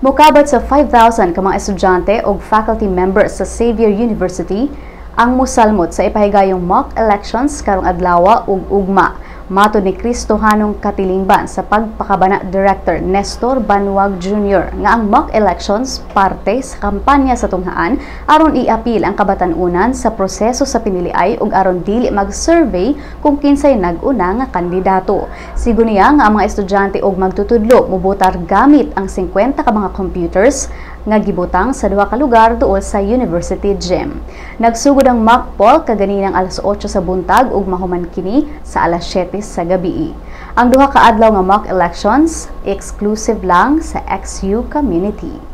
Mokabat sa 5,000 ka mga estudyante o faculty members sa Xavier University ang musalmot sa ipahigayong mock elections karong adlaw ug ugma. Matod ni Cristohanong Katilingban sa Pagpakabana Director Nestor Banwag Jr. nga ang mock elections parte sa kampanya sa tunghaan aron iapil ang kabatan-unan sa proseso sa piniliay ug aron dili mag-survey kung kinsay nag-una nga kandidato. Siguniya nga ang mga estudyante og magtutudlo mobotar gamit ang 50 ka mga computers nga gibutang sa duha ka lugar duol sa University Gym. Nagsugod ang mock poll kaganinang alas 8 sa buntag ug mahuman kini sa alas 7 sa gabi. Ang duha ka adlaw nga mock elections exclusive lang sa XU community.